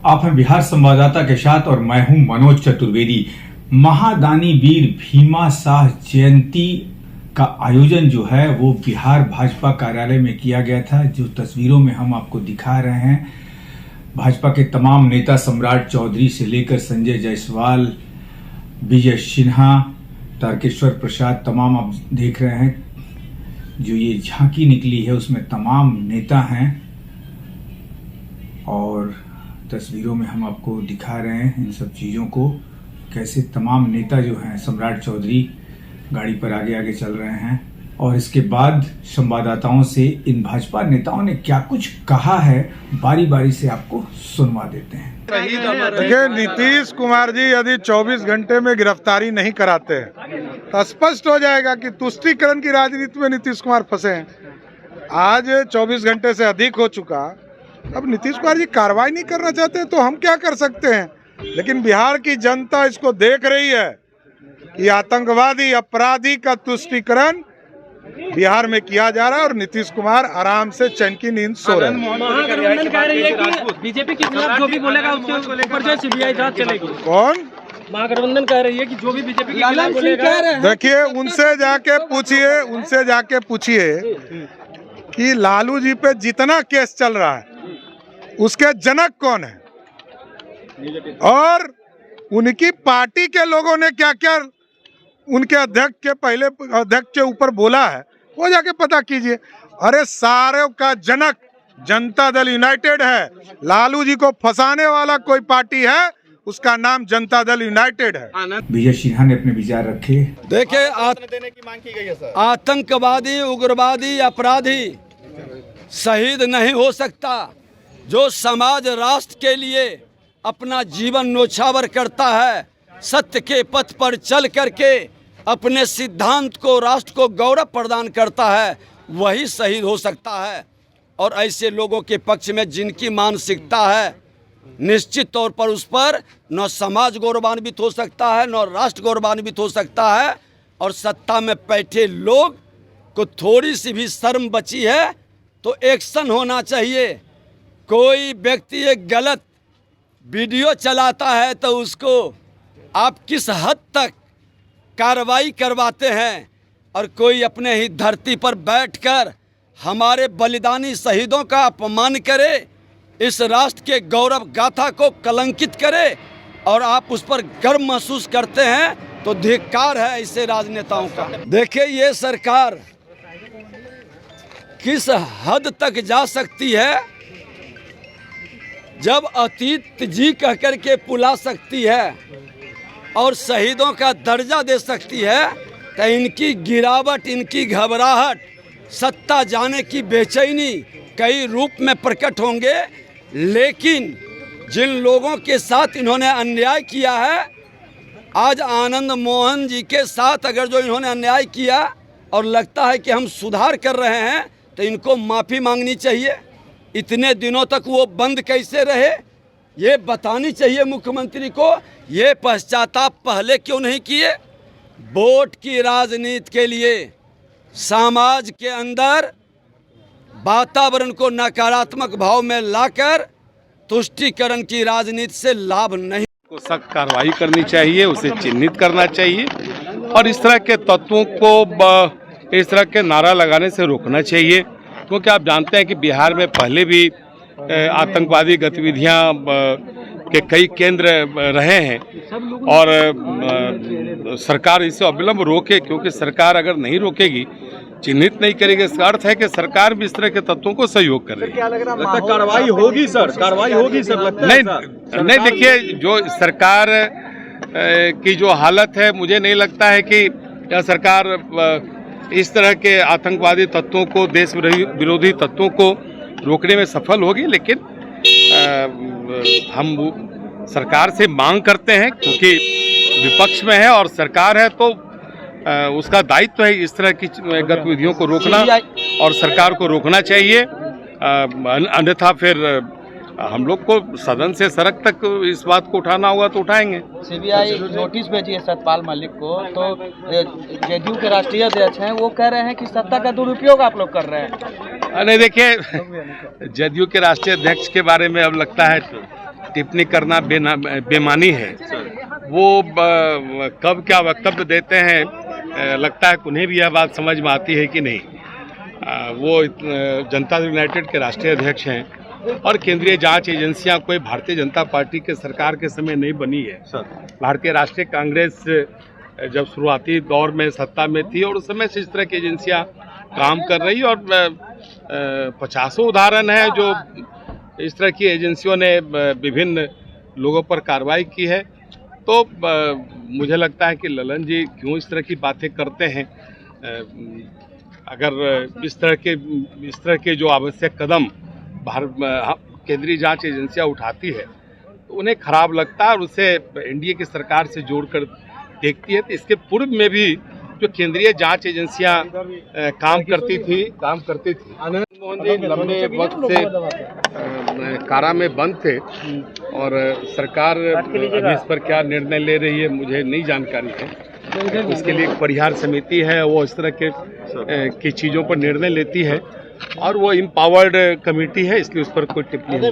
आप हैं बिहार संवाददाता के साथ और मैं हूं मनोज चतुर्वेदी। महादानी वीर भीमा शाह जयंती का आयोजन जो है वो बिहार भाजपा कार्यालय में किया गया था। जो तस्वीरों में हम आपको दिखा रहे हैं, भाजपा के तमाम नेता सम्राट चौधरी से लेकर संजय जायसवाल, विजय सिन्हा, तारकेश्वर प्रसाद, तमाम आप देख रहे हैं। जो ये झांकी निकली है उसमें तमाम नेता हैं और तस्वीरों में हम आपको दिखा रहे हैं इन सब चीज़ों को, कैसे तमाम नेता जो हैं, सम्राट चौधरी गाड़ी पर आगे आगे चल रहे हैं। और इसके बाद संवाददाताओं से इन भाजपा नेताओं ने क्या कुछ कहा है, बारी बारी से आपको सुनवा देते हैं। देखिए, नीतीश कुमार जी यदि 24 घंटे में गिरफ्तारी नहीं कराते हैं तो स्पष्ट हो जाएगा कि तुष्टीकरण की राजनीति में नीतीश कुमार फंसे हैं। आज 24 घंटे से अधिक हो चुका, अब नीतीश कुमार जी कार्रवाई नहीं करना चाहते तो हम क्या कर सकते हैं। लेकिन बिहार की जनता इसको देख रही है कि आतंकवादी अपराधी का तुष्टीकरण बिहार में किया जा रहा है और नीतीश कुमार आराम से चैन की नींद सो रहे हैं। महागठबंधन कह रही है कि बीजेपी के खिलाफ जो भी बोलेगा उसके ऊपर जो सीबीआई जांच चलेगी। कौन? महागठबंधन कह रही है कि जो भी बीजेपी के खिलाफ बोलेगा। देखिए, उनसे जाके पूछिए कि लालू जी पे जितना केस चल रहा है उसके जनक कौन है और उनकी पार्टी के लोगों ने क्या क्या उनके अध्यक्ष के पहले अध्यक्ष के ऊपर बोला है, वो जाके पता कीजिए। अरे सारे का जनक जनता दल यूनाइटेड है। लालू जी को फंसाने वाला कोई पार्टी है, उसका नाम जनता दल यूनाइटेड है। विजय सिन्हा ने अपने विचार रखे। देखिए, देने की मांग की गई है सर। आतंकवादी, उग्रवादी, अपराधी शहीद नहीं हो सकता। जो समाज राष्ट्र के लिए अपना जीवन न्योछावर करता है, सत्य के पथ पर चल करके अपने सिद्धांत को, राष्ट्र को गौरव प्रदान करता है, वही शहीद हो सकता है। और ऐसे लोगों के पक्ष में जिनकी मानसिकता है, निश्चित तौर पर उस पर न समाज गौरवान्वित हो सकता है, न राष्ट्र गौरवान्वित हो सकता है। और सत्ता में बैठे लोग को थोड़ी सी भी शर्म बची है तो एक्शन होना चाहिए। कोई व्यक्ति एक गलत वीडियो चलाता है तो उसको आप किस हद तक कार्रवाई करवाते हैं, और कोई अपने ही धरती पर बैठकर हमारे बलिदानी शहीदों का अपमान करे, इस राष्ट्र के गौरव गाथा को कलंकित करे और आप उस पर गर्व महसूस करते हैं तो धिक्कार है ऐसे राजनेताओं का। देखिए, ये सरकार किस हद तक जा सकती है, जब अतीत जी कह कर के पुला सकती है और शहीदों का दर्जा दे सकती है, तो इनकी गिरावट, इनकी घबराहट, सत्ता जाने की बेचैनी कई रूप में प्रकट होंगे। लेकिन जिन लोगों के साथ इन्होंने अन्याय किया है, आज आनंद मोहन जी के साथ अगर जो इन्होंने अन्याय किया और लगता है कि हम सुधार कर रहे हैं, तो इनको माफ़ी मांगनी चाहिए। इतने दिनों तक वो बंद कैसे रहे, ये बतानी चाहिए मुख्यमंत्री को। ये पश्चाताप पहले क्यों नहीं किए? वोट की राजनीति के लिए समाज के अंदर वातावरण को नकारात्मक भाव में लाकर तुष्टीकरण की राजनीति से लाभ नहीं। को सख्त कार्रवाई करनी चाहिए, उसे चिन्हित करना चाहिए और इस तरह के तत्वों को इस तरह के नारा लगाने से रोकना चाहिए। क्योंकि आप जानते हैं कि बिहार में पहले भी आतंकवादी गतिविधियां के कई केंद्र रहे हैं और सरकार इसे अविलंब रोके, क्योंकि सरकार अगर नहीं रोकेगी, चिन्हित नहीं करेगी, इसका अर्थ है कि सरकार भी इस तरह के तत्वों को सहयोग कर रही है। क्या लग रहा है कार्रवाई होगी सर? कार्रवाई होगी सर, लगता है? नहीं, देखिए, जो सरकार की जो हालत है, मुझे नहीं लगता है कि यह सरकार इस तरह के आतंकवादी तत्वों को, देश विरोधी तत्वों को रोकने में सफल होगी। लेकिन हम सरकार से मांग करते हैं, क्योंकि विपक्ष में है और सरकार है तो उसका दायित्व है इस तरह की गतिविधियों को रोकना और सरकार को रोकना चाहिए। अन्यथा फिर हम लोग को सदन से सड़क तक इस बात को उठाना होगा तो उठाएंगे। सीबीआई नोटिस भेजी है सतपाल मलिक को, तो जेडीयू के राष्ट्रीय अध्यक्ष हैं, वो कह रहे हैं कि सत्ता का दुरुपयोग आप लोग कर रहे हैं। नहीं, देखिए, जेडीयू के राष्ट्रीय अध्यक्ष के बारे में अब लगता है टिप्पणी करना बेमानी है। वो कब क्या वक्तव्य देते हैं, लगता है कि उन्हें भी यह बात समझ में आती है कि नहीं। वो जनता दल यूनाइटेड के राष्ट्रीय अध्यक्ष हैं और केंद्रीय जांच एजेंसियां कोई भारतीय जनता पार्टी के सरकार के समय नहीं बनी है। भारतीय राष्ट्रीय कांग्रेस जब शुरुआती दौर में सत्ता में थी और उस समय से इस तरह की एजेंसियां काम कर रही और 50 उदाहरण है जो इस तरह की एजेंसियों ने विभिन्न लोगों पर कार्रवाई की है। तो मुझे लगता है कि ललन जी क्यों इस तरह की बातें करते हैं। अगर इस तरह के जो आवश्यक कदम केंद्रीय जांच एजेंसियां उठाती है तो उन्हें खराब लगता है और उसे एनडीए की सरकार से जोड़कर देखती है। तो इसके पूर्व में भी जो केंद्रीय जांच एजेंसियां काम करती थी आनंद मोहन जी लंबे वक्त से कारा में बंद थे और सरकार अभी इस पर क्या निर्णय ले रही है मुझे नहीं जानकारी है। उसके लिए एक परिहार समिति है, वो इस तरह की चीज़ों पर निर्णय लेती है और वो इम्पावर्ड कमेटी है, इसलिए उस पर कोई टिप्पणी नहीं।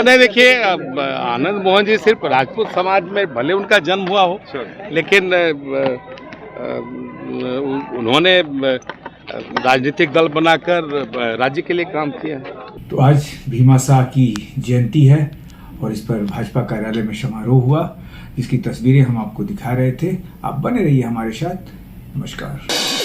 नहीं, देखिए आनंद मोहन जी सिर्फ राजपूत समाज में भले उनका जन्म हुआ हो, लेकिन उन्होंने राजनीतिक दल बनाकर राज्य के लिए काम किया है। तो आज भीमा शाह की जयंती है और इस पर भाजपा कार्यालय में समारोह हुआ, जिसकी तस्वीरें हम आपको दिखा रहे थे। आप बने रहिए हमारे साथ। नमस्कार।